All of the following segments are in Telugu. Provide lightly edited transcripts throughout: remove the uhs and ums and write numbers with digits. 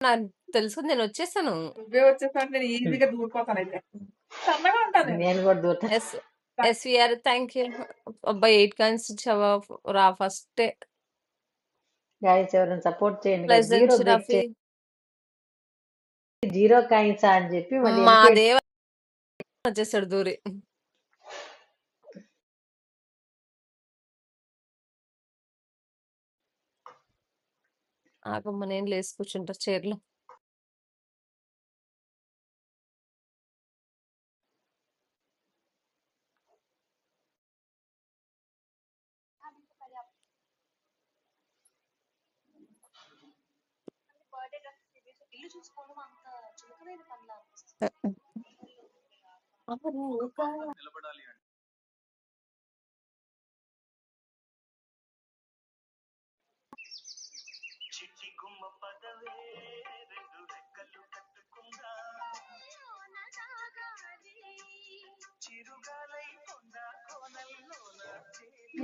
నాకు తెలుసు, నేను వచ్చేసాను. నువ్వే వచ్చేసాను, నేను ఈజీగా దూరిపోతాను. అయితే సన్నగా ఉంటాను నేను. నేను కూడా దూరతా. SVR thank you. అబ్బాయి 8 కాయిన్స్ ఇచ్చావా రా ఫస్ట్. గైస్ ఎవరైనా సపోర్ట్ చేయండి. Pleasant zero break Rafi zero coins అని చెప్పి మళ్ళీ మా వెనక్కి దేవ వచ్చేసాడు దూరి. ఆగమ్మ నేను లేసి కూర్చుంటా చైర్లో.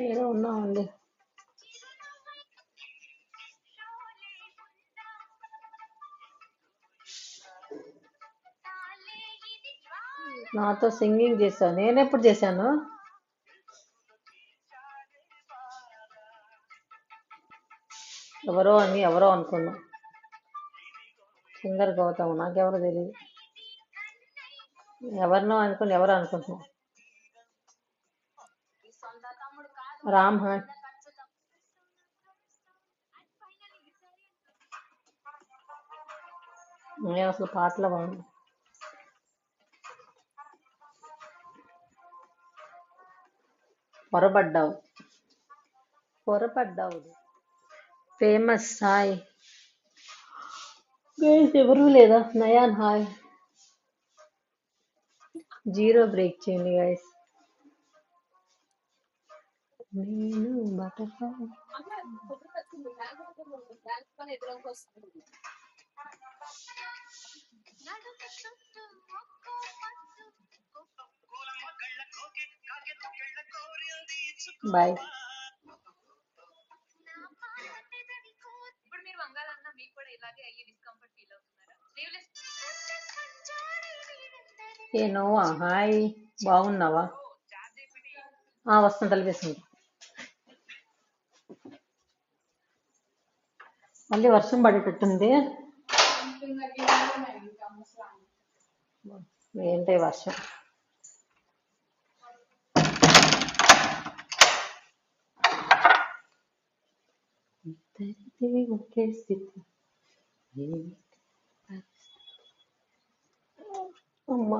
ఏదో ఉన్నామండి. నాతో సింగింగ్ చేశాను. నేను ఎప్పుడు చేశాను? ఎవరో అనుకున్నా. సింగర్ గౌతమ్, నాకెవరో తెలియదు. ఎవరినో అనుకుని ఎవరో అనుకుంటున్నా. రామ్ హాయ్. నేను అసలు పాటలు బాగుంది. పొరపడ్డావు. Famous hi. గైస్ ఎవరు లేదా? నయాన్ హాయ్. జీరో బ్రేక్ చేయండి గైస్. నేను బటర్ఫ్లై. బాయ్. ఏ నోవా హాయ్, బాగున్నావా? వస్తుంది, తలిపేస్తుంది. మళ్ళీ వర్షం పడేటట్టుంది. ఏంటి వర్షం? ఒకే స్థితి. అమ్మా